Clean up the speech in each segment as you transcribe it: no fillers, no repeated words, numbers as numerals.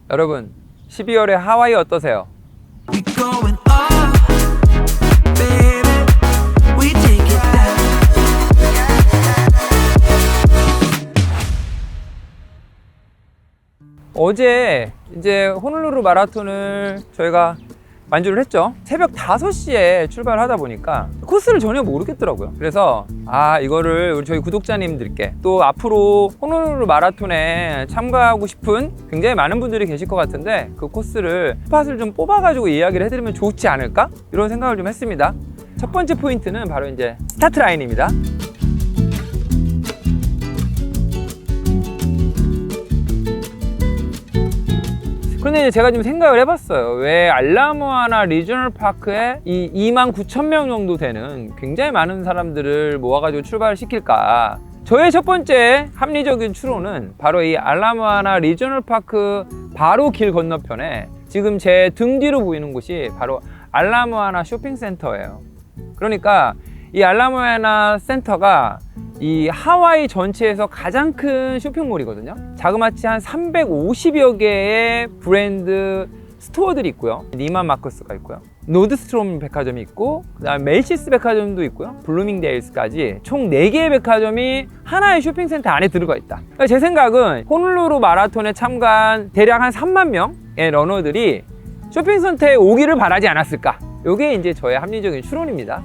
여러분 12월에 하와이 어떠세요? We going up, baby. We take it down. 어제 이제 호놀룰루 마라톤을 저희가 완주를 했죠. 새벽 5시에 출발을 하다 보니까 코스를 전혀 모르겠더라고요. 그래서 이거를 우리 저희 구독자님들께, 또 앞으로 호놀룰루 마라톤에 참가하고 싶은 굉장히 많은 분들이 계실 것 같은데, 그 코스를 스팟을 좀 뽑아가지고 이야기를 해드리면 좋지 않을까? 이런 생각을 좀 했습니다. 첫 번째 포인트는 바로 이제 스타트 라인입니다. 그런데 이제 제가 좀 생각을 해봤어요. 왜 알라모아나 리저널 파크에 이 29,000명 정도 되는 굉장히 많은 사람들을 모아가지고 출발을 시킬까? 저의 첫 번째 합리적인 추론은 바로 이 알라모아나 리저널 파크 바로 길 건너편에 지금 제 등 뒤로 보이는 곳이 바로 알라모아나 쇼핑센터예요. 그러니까 이 알라모아나 센터가 이 하와이 전체에서 가장 큰 쇼핑몰이거든요. 자그마치 한 350여 개의 브랜드 스토어들이 있고요. 니만 마커스가 있고요. 노드스트롬 백화점이 있고, 그다음에 멜시스 백화점도 있고요. 블루밍데일스까지 총 4개의 백화점이 하나의 쇼핑센터 안에 들어가 있다. 그러니까 제 생각은 호놀룰루 마라톤에 참가한 대략 한 3만 명의 러너들이 쇼핑센터에 오기를 바라지 않았을까? 이게 이제 저의 합리적인 추론입니다.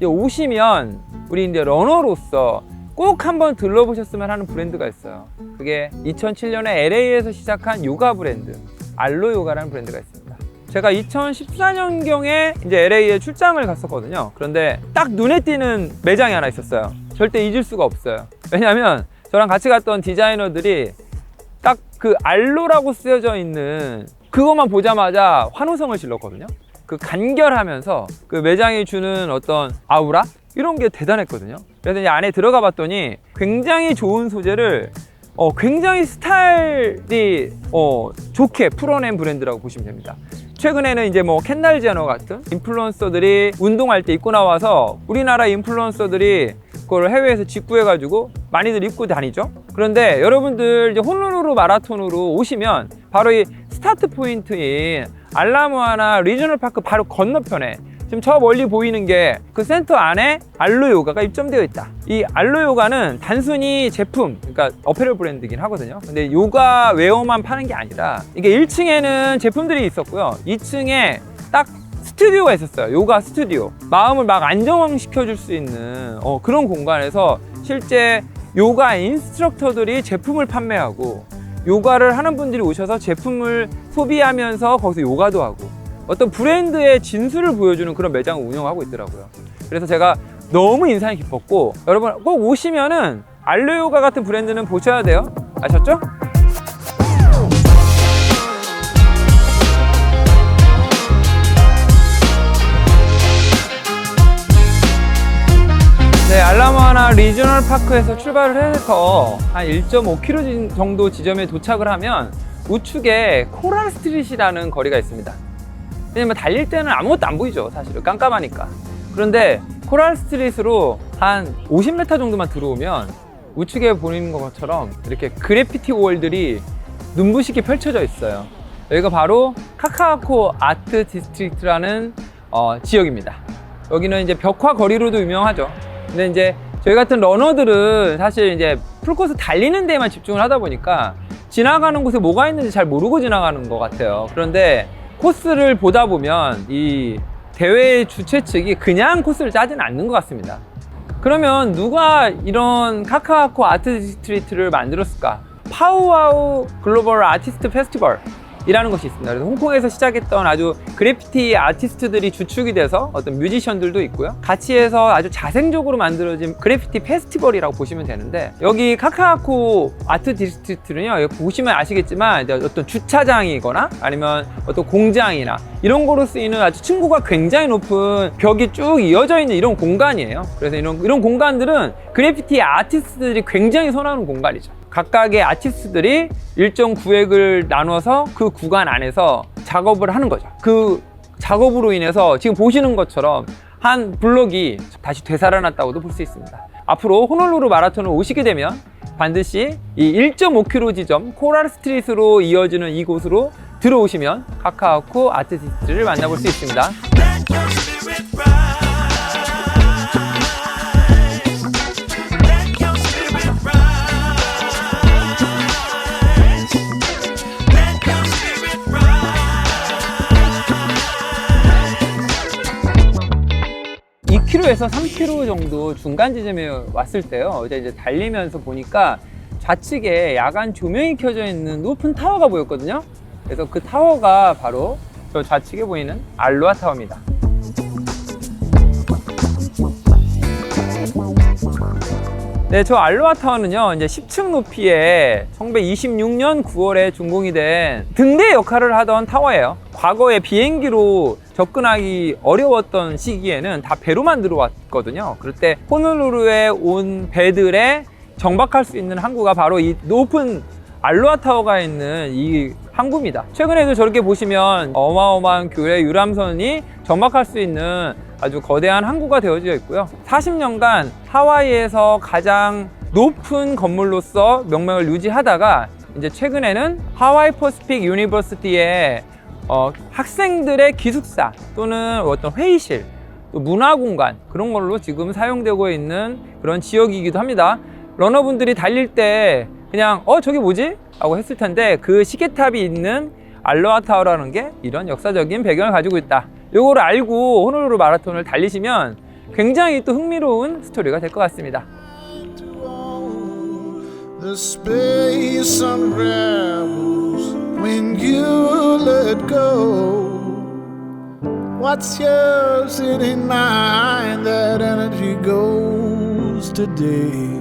오시면 우리 이제 러너로서 꼭 한번 들러보셨으면 하는 브랜드가 있어요. 그게 2007년에 LA에서 시작한 요가 브랜드, 알로 요가라는 브랜드가 있습니다. 제가 2014년경에 이제 LA에 출장을 갔었거든요. 그런데 딱 눈에 띄는 매장이 하나 있었어요. 절대 잊을 수가 없어요. 왜냐면 저랑 같이 갔던 디자이너들이 딱 그 알로라고 쓰여져 있는 그것만 보자마자 환호성을 질렀거든요. 그 간결하면서 그 매장이 주는 어떤 아우라? 이런 게 대단했거든요. 그래서 이제 안에 들어가 봤더니 굉장히 좋은 소재를 굉장히 스타일이 좋게 풀어낸 브랜드라고 보시면 됩니다. 최근에는 이제 뭐 켄달 제너 같은 인플루언서들이 운동할 때 입고 나와서 우리나라 인플루언서들이 그걸 해외에서 직구해가지고 많이들 입고 다니죠. 그런데 여러분들 이제 호놀룰루 마라톤으로 오시면 바로 이 스타트 포인트인 알라모아나 리저널 파크 바로 건너편에 지금 저 멀리 보이는 게 그 센터 안에 알로 요가가 입점되어 있다. 이 알로 요가는 단순히 제품, 그러니까 어페럴 브랜드이긴 하거든요. 근데 요가 웨어만 파는 게 아니라 이게 1층에는 제품들이 있었고요. 2층에 딱 스튜디오가 있었어요. 요가 스튜디오. 마음을 막 안정시켜 줄 수 있는 그런 공간에서 실제 요가 인스트럭터들이 제품을 판매하고, 요가를 하는 분들이 오셔서 제품을 소비하면서 거기서 요가도 하고, 어떤 브랜드의 진수를 보여주는 그런 매장을 운영하고 있더라고요. 그래서 제가 너무 인상이 깊었고, 여러분 꼭 오시면은 알로 요가 같은 브랜드는 보셔야 돼요. 아셨죠? 네, 알라모아나 리저널 파크에서 출발을 해서 한 1.5km 정도 지점에 도착을 하면 우측에 코랄 스트릿이라는 거리가 있습니다. 왜냐면 달릴 때는 아무것도 안 보이죠, 사실은 깜깜하니까. 그런데 코랄 스트릿으로 한 50m 정도만 들어오면 우측에 보이는 것처럼 이렇게 그래피티 월들이 눈부시게 펼쳐져 있어요. 여기가 바로 카카아코 아트 디스트릭트라는 지역입니다. 여기는 이제 벽화 거리로도 유명하죠. 근데 이제 저희 같은 러너들은 사실 이제 풀코스 달리는 데만 집중을 하다 보니까 지나가는 곳에 뭐가 있는지 잘 모르고 지나가는 것 같아요. 그런데 코스를 보다 보면 이 대회 주최 측이 그냥 코스를 짜지는 않는 것 같습니다. 그러면 누가 이런 카카아코 아트 디스트리트를 만들었을까? 파우와우 글로벌 아티스트 페스티벌 이라는 것이 있습니다. 그래서 홍콩에서 시작했던 아주 그래피티 아티스트들이 주축이 돼서 어떤 뮤지션들도 있고요. 같이 해서 아주 자생적으로 만들어진 그래피티 페스티벌이라고 보시면 되는데, 여기 카카아코 아트 디스트리트는요, 여기 보시면 아시겠지만 이제 어떤 주차장이거나 아니면 어떤 공장이나 이런 거로 쓰이는 아주 층고가 굉장히 높은 벽이 쭉 이어져 있는 이런 공간이에요. 그래서 이런 공간들은 그래피티 아티스트들이 굉장히 선호하는 공간이죠. 각각의 아티스트들이 일정 구획을 나눠서 그 구간 안에서 작업을 하는 거죠. 그 작업으로 인해서 지금 보시는 것처럼 한 블럭이 다시 되살아났다고도 볼 수 있습니다. 앞으로 호놀룰루 마라톤을 오시게 되면 반드시 이 1.5km 지점 코랄 스트리트로 이어지는 이곳으로 들어오시면 카카오쿠 아티스트를 만나볼 수 있습니다. Let your spirit rise. Let your spirit rise. Let your spirit rise. 2km에서 3km 정도 중간 지점에 왔을 때요. 이제 달리면서 보니까 좌측에 야간 조명이 켜져 있는 높은 타워가 보였거든요. 그래서 그 타워가 바로 저 좌측에 보이는 알로하 타워입니다. 네, 저 알로하 타워는요, 이제 10층 높이에 1926년 9월에 준공이 된 등대 역할을 하던 타워예요. 과거에 비행기로 접근하기 어려웠던 시기에는 다 배로만 들어왔거든요. 그럴 때 호놀루루에 온 배들에 정박할 수 있는 항구가 바로 이 높은 알로하 타워가 있는 이 항구입니다. 최근에도 저렇게 보시면 어마어마한 교회 유람선이 정박할 수 있는 아주 거대한 항구가 되어져 있고요. 40년간 하와이에서 가장 높은 건물로서 명명을 유지하다가 이제 최근에는 하와이 퍼시픽 유니버시티의 학생들의 기숙사 또는 어떤 회의실, 또 문화공간 그런 걸로 지금 사용되고 있는 그런 지역이기도 합니다. 러너분들이 달릴 때 그냥 저게 뭐지? 라고 했을 텐데 그 시계탑이 있는 알로하 타워라는 게 이런 역사적인 배경을 가지고 있다. 요거를 알고 호놀루루 마라톤을 달리시면 굉장히 또 흥미로운 스토리가 될 것 같습니다. The space unravels when you let go. What's yours in mine? That energy goes today.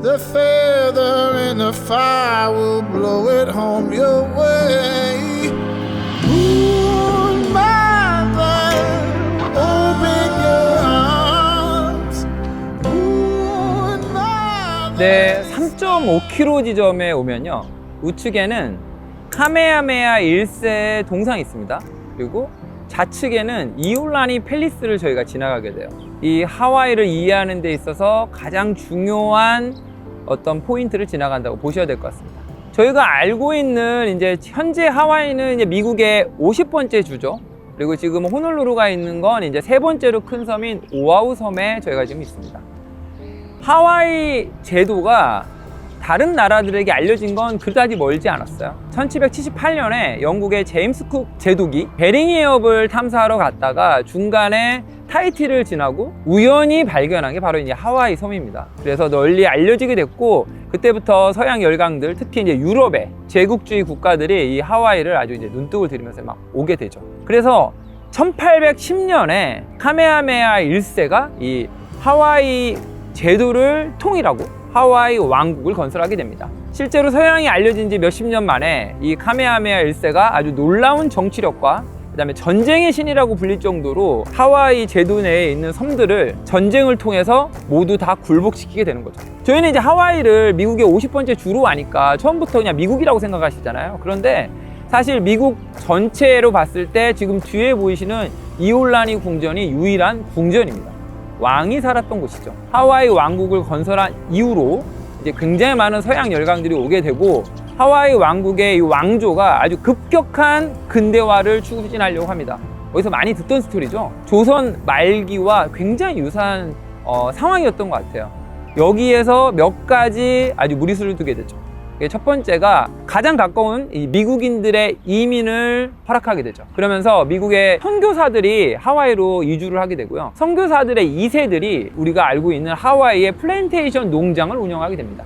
The feather in the fire will blow it home your way. Moon mother, open your arms. Moon mother. 네, 3.5km 지점에 오면요, 우측에는 카메하메하 1세의 동상이 있습니다. 그리고 좌측에는 이올라니 팰리스를 저희가 지나가게 돼요. 이 하와이를 이해하는 데 있어서 가장 중요한 어떤 포인트를 지나간다고 보셔야 될 것 같습니다. 저희가 알고 있는 이제 현재 하와이는 이제 미국의 50번째 주죠. 그리고 지금 호놀루루가 있는 건 이제 세 번째로 큰 섬인 오아후 섬에 저희가 지금 있습니다. 하와이 제도가 다른 나라들에게 알려진 건 그다지 멀지 않았어요. 1778년에 영국의 제임스 쿡 제독이 베링 해협을 탐사하러 갔다가 중간에 타히티를 지나고 우연히 발견한 게 바로 이제 하와이 섬입니다. 그래서 널리 알려지게 됐고 그때부터 서양 열강들, 특히 이제 유럽의 제국주의 국가들이 이 하와이를 아주 이제 눈독을 들이면서 막 오게 되죠. 그래서 1810년에 카메하메하 1세가 이 하와이 제도를 통일하고 하와이 왕국을 건설하게 됩니다. 실제로 서양이 알려진 지 몇십 년 만에 이 카메하메하 1세가 아주 놀라운 정치력과 그다음에 전쟁의 신이라고 불릴 정도로 하와이 제도 내에 있는 섬들을 전쟁을 통해서 모두 다 굴복시키게 되는 거죠. 저희는 이제 하와이를 미국의 50번째 주로 아니까 처음부터 그냥 미국이라고 생각하시잖아요. 그런데 사실 미국 전체로 봤을 때 지금 뒤에 보이시는 이올라니 궁전이 유일한 궁전입니다. 왕이 살았던 곳이죠. 하와이 왕국을 건설한 이후로 이제 굉장히 많은 서양 열강들이 오게 되고 하와이 왕국의 이 왕조가 아주 급격한 근대화를 추진하려고 합니다. 어디서 많이 듣던 스토리죠. 조선 말기와 굉장히 유사한 상황이었던 것 같아요. 여기에서 몇 가지 아주 무리수를 두게 되죠. 첫 번째가 가장 가까운 이 미국인들의 이민을 허락하게 되죠. 그러면서 미국의 선교사들이 하와이로 이주를 하게 되고요. 선교사들의 2세들이 우리가 알고 있는 하와이의 플랜테이션 농장을 운영하게 됩니다.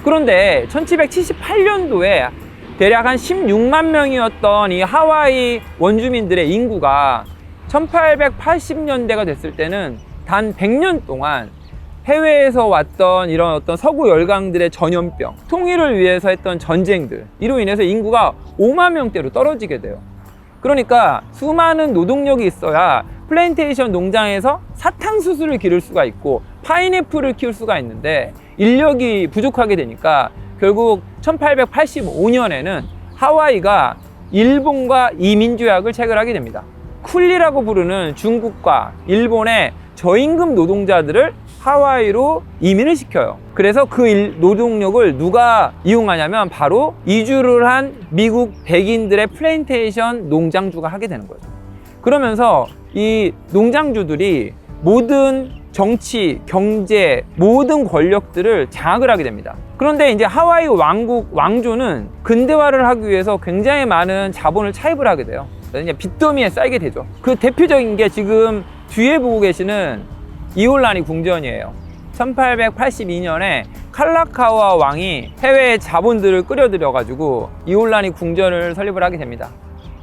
그런데 1778년도에 대략 한 16만 명이었던 이 하와이 원주민들의 인구가 1880년대가 됐을 때는 단 100년 동안 해외에서 왔던 이런 어떤 서구 열강들의 전염병, 통일을 위해서 했던 전쟁들, 이로 인해서 인구가 5만 명대로 떨어지게 돼요. 그러니까 수많은 노동력이 있어야 플랜테이션 농장에서 사탕수수를 기를 수가 있고 파인애플을 키울 수가 있는데 인력이 부족하게 되니까 결국 1885년에는 하와이가 일본과 이민조약을 체결하게 됩니다. 쿨리라고 부르는 중국과 일본의 저임금 노동자들을 하와이로 이민을 시켜요. 그래서 그 노동력을 누가 이용하냐면 바로 이주를 한 미국 백인들의 플랜테이션 농장주가 하게 되는 거죠. 그러면서 이 농장주들이 모든 정치, 경제, 모든 권력들을 장악을 하게 됩니다. 그런데 이제 하와이 왕조는 근대화를 하기 위해서 굉장히 많은 자본을 차입을 하게 돼요. 그래서 빚더미에 쌓이게 되죠. 그 대표적인 게 지금 뒤에 보고 계시는 이올라니 궁전이에요. 1882년에 칼라카우아 왕이 해외의 자본들을 끌어들여 가지고 이올라니 궁전을 설립을 하게 됩니다.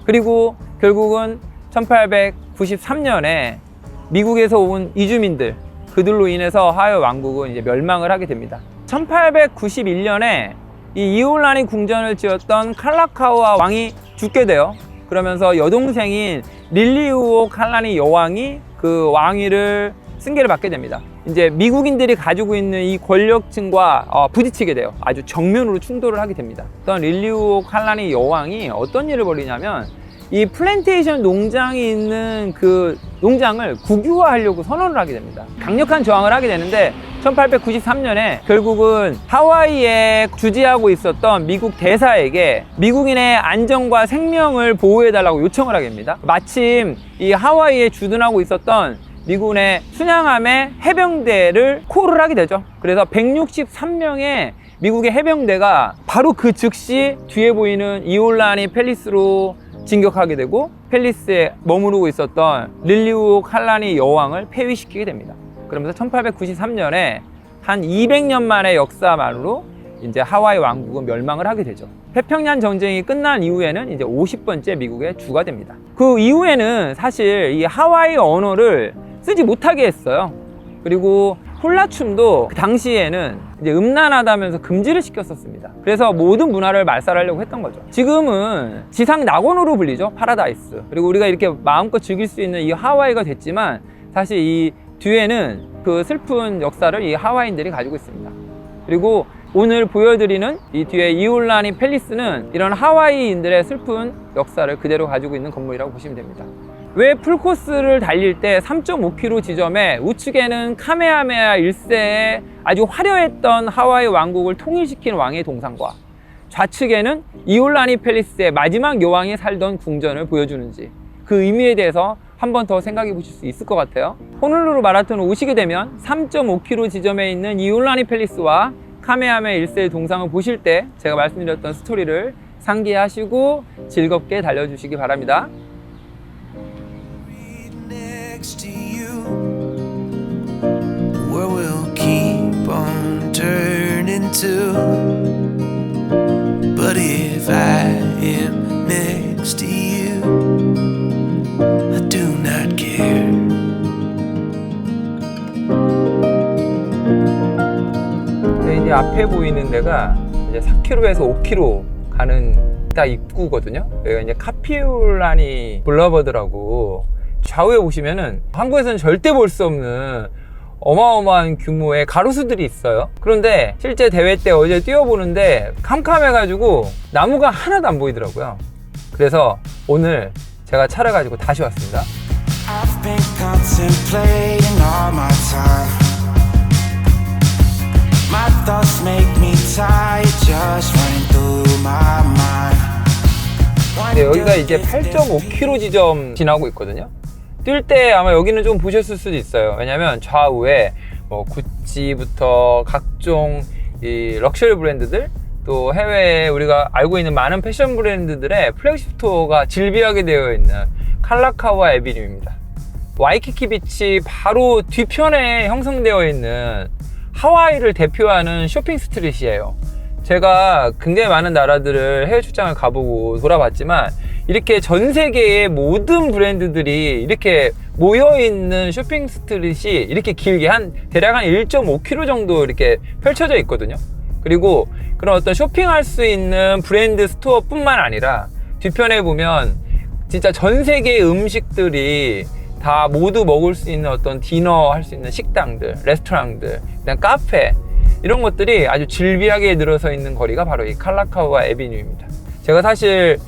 그리고 결국은 1893년에 미국에서 온 이주민들, 그들로 인해서 하와이 왕국은 이제 멸망을 하게 됩니다. 1891년에 이 이올라니 궁전을 지었던 칼라카우아 왕이 죽게 돼요. 그러면서 여동생인 릴리우오 칼라니 여왕이 그 왕위를 승계를 받게 됩니다. 이제 미국인들이 가지고 있는 이 권력층과 부딪히게 돼요. 아주 정면으로 충돌을 하게 됩니다. 어떤 릴리우오 칼라니 여왕이 어떤 일을 벌이냐면 이 플랜테이션 농장이 있는 그 농장을 국유화하려고 선언을 하게 됩니다. 강력한 저항을 하게 되는데 1893년에 결국은 하와이에 주재하고 있었던 미국 대사에게 미국인의 안전과 생명을 보호해달라고 요청을 하게 됩니다. 마침 이 하와이에 주둔하고 있었던 미군의 순양함의 해병대를 콜을 하게 되죠. 그래서 163명의 미국의 해병대가 바로 그 즉시 뒤에 보이는 이올라니 팰리스로 진격하게 되고 팰리스에 머무르고 있었던 릴리우 칼라니 여왕을 폐위시키게 됩니다. 그러면서 1893년에 한 200년 만의 역사만으로 이제 하와이 왕국은 멸망을 하게 되죠. 태평양 전쟁이 끝난 이후에는 이제 50번째 미국의 주가 됩니다. 그 이후에는 사실 이 하와이 언어를 쓰지 못하게 했어요. 그리고 홀라춤도 그 당시에는 이제 음란하다면서 금지를 시켰었습니다. 그래서 모든 문화를 말살하려고 했던 거죠. 지금은 지상 낙원으로 불리죠. 파라다이스. 그리고 우리가 이렇게 마음껏 즐길 수 있는 이 하와이가 됐지만 사실 이 뒤에는 그 슬픈 역사를 이 하와이인들이 가지고 있습니다. 그리고 오늘 보여드리는 이 뒤에 이올라니 팰리스는 이런 하와이인들의 슬픈 역사를 그대로 가지고 있는 건물이라고 보시면 됩니다. 왜 풀코스를 달릴 때 3.5km 지점에 우측에는 카메하메하 1세의 아주 화려했던 하와이 왕국을 통일시킨 왕의 동상과 좌측에는 이올라니 팰리스의 마지막 여왕이 살던 궁전을 보여주는지 그 의미에 대해서 한 번 더 생각해 보실 수 있을 것 같아요. 호놀룰루 마라톤을 오시게 되면 3.5km 지점에 있는 이올라니 팰리스와 카메하메하 1세의 동상을 보실 때 제가 말씀드렸던 스토리를 상기하시고 즐겁게 달려주시기 바랍니다. Next to you, where we'll keep on turning to. But if I am next to you, I do not care. 이제 앞에 보이는 데가 이제 4km에서 5km 가는 딱 입구거든요. 여기가 이제 카피올라니 블러버드라고 좌우에 보시면은 한국에서는 절대 볼 수 없는 어마어마한 규모의 가로수들이 있어요. 그런데 실제 대회 때 어제 뛰어보는데 캄캄해가지고 나무가 하나도 안 보이더라고요. 그래서 오늘 제가 차를 가지고 다시 왔습니다. I've been contemplating all my time. My thoughts make me tired just running through my mind. 네, 여기가 이제 8.5km 지점 지나고 있거든요. 뛸 때 아마 여기는 좀 보셨을 수도 있어요. 왜냐면 좌우에 뭐 구찌부터 각종 이 럭셔리 브랜드들 또 해외에 우리가 알고 있는 많은 패션 브랜드들의 플래그십 스토어가 질비하게 되어 있는 칼라카우아 애비뉴입니다. 와이키키 비치 바로 뒤편에 형성되어 있는 하와이를 대표하는 쇼핑 스트릿이에요. 제가 굉장히 많은 나라들을 해외 출장을 가보고 돌아봤지만 이렇게 전 세계의 모든 브랜드들이 이렇게 모여있는 쇼핑 스트릿이 이렇게 길게 대략 한 1.5km 정도 이렇게 펼쳐져 있거든요. 그리고 그런 어떤 쇼핑할 수 있는 브랜드 스토어 뿐만 아니라 뒤편에 보면 진짜 전 세계의 음식들이 다 모두 먹을 수 있는 어떤 디너 할 수 있는 식당들, 레스토랑들, 그냥 카페 이런 것들이 아주 질비하게 늘어서 있는 거리가 바로 이 칼라카우아 애비뉴입니다. 제가 사실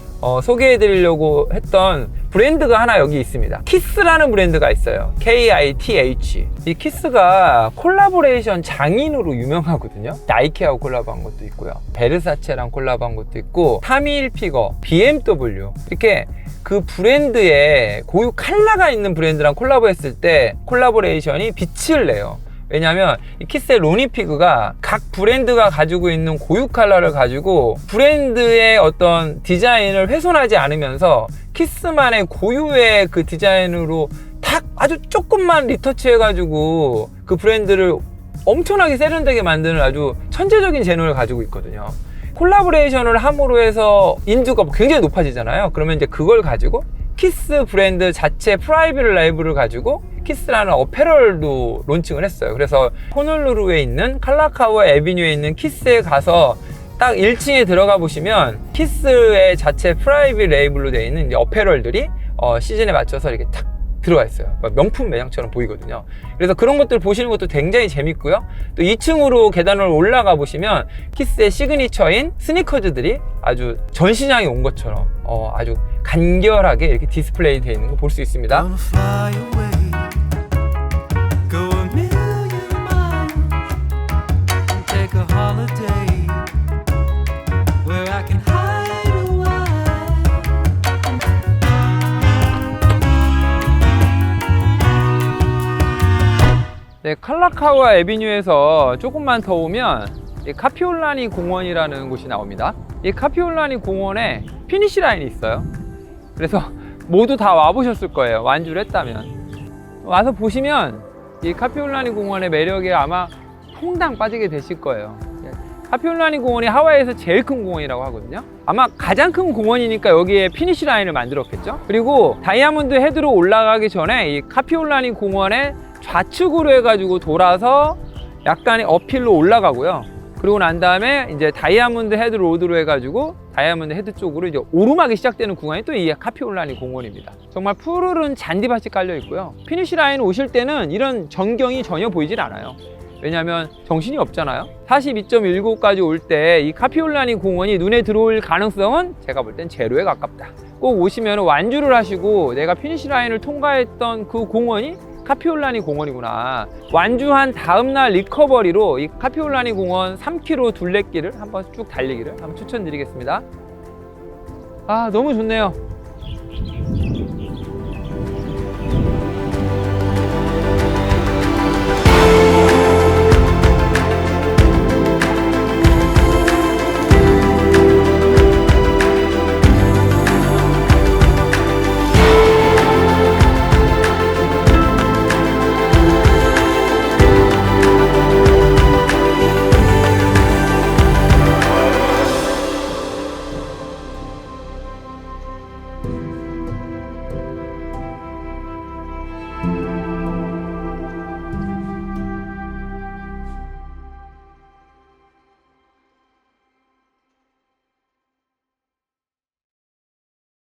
소개해 드리려고 했던 브랜드가 하나 여기 있습니다. 키스라는 브랜드가 있어요. KITH. 이 키스가 콜라보레이션 장인으로 유명하거든요. 나이키하고 콜라보한 것도 있고요. 베르사체랑 콜라보한 것도 있고, 타미힐피거, BMW 이렇게 그 브랜드에 고유 컬러가 있는 브랜드랑 콜라보했을 때 콜라보레이션이 빛을 내요. 왜냐하면 이 키스의 로니피그가 각 브랜드가 가지고 있는 고유 컬러를 가지고 브랜드의 어떤 디자인을 훼손하지 않으면서 키스만의 고유의 그 디자인으로 딱 아주 조금만 리터치 해가지고 그 브랜드를 엄청나게 세련되게 만드는 아주 천재적인 재능을 가지고 있거든요. 콜라보레이션을 함으로 해서 인지도가 굉장히 높아지잖아요. 그러면 이제 그걸 가지고 키스 브랜드 자체 프라이빗 레이블을 가지고 키스라는 어페럴도 론칭을 했어요. 그래서 호놀루루에 있는 칼라카우아 애비뉴에 있는 키스에 가서 딱 1층에 들어가 보시면 키스의 자체 프라이빗 레이블로 되어 있는 어페럴들이 시즌에 맞춰서 이렇게 탁 들어가 있어요. 명품 매장처럼 보이거든요. 그래서 그런 것들 보시는 것도 굉장히 재밌고요. 또 2층으로 계단을 올라가 보시면 키스의 시그니처인 스니커즈들이 아주 전시장에 온 것처럼 아주 간결하게 이렇게 디스플레이 되어 있는 거 볼 수 있습니다. Gonna fly away, go a million miles, take a holiday where I can hide away. 네, 칼라카우아 애비뉴에서 조금만 더 오면 이 카피올라니 공원이라는 곳이 나옵니다. 이 카피올라니 공원에 피니시 라인이 있어요. 그래서 모두 다 와보셨을 거예요. 완주를 했다면. 와서 보시면 이 카피올라니 공원의 매력에 아마 퐁당 빠지게 되실 거예요. 카피올라니 공원이 하와이에서 제일 큰 공원이라고 하거든요. 아마 가장 큰 공원이니까 여기에 피니시 라인을 만들었겠죠. 그리고 다이아몬드 헤드로 올라가기 전에 이 카피올라니 공원의 좌측으로 해가지고 돌아서 약간의 어필로 올라가고요. 그리고 난 다음에 이제 다이아몬드 헤드 로드로 해가지고 다이아몬드 헤드 쪽으로 이제 오르막이 시작되는 구간이 또 이 카피올라니 공원입니다. 정말 푸르른 잔디밭이 깔려 있고요. 피니시 라인 오실 때는 이런 전경이 전혀 보이질 않아요. 왜냐하면 정신이 없잖아요. 42.19까지 올 때 이 카피올라니 공원이 눈에 들어올 가능성은 제가 볼 땐 제로에 가깝다. 꼭 오시면 완주를 하시고 내가 피니시 라인을 통과했던 그 공원이 카피올라니 공원이구나. 완주한 다음날 리커버리로 이 카피올라니 공원 3km 둘레길을 한번 쭉 달리기를 한번 추천드리겠습니다. 아, 너무 좋네요.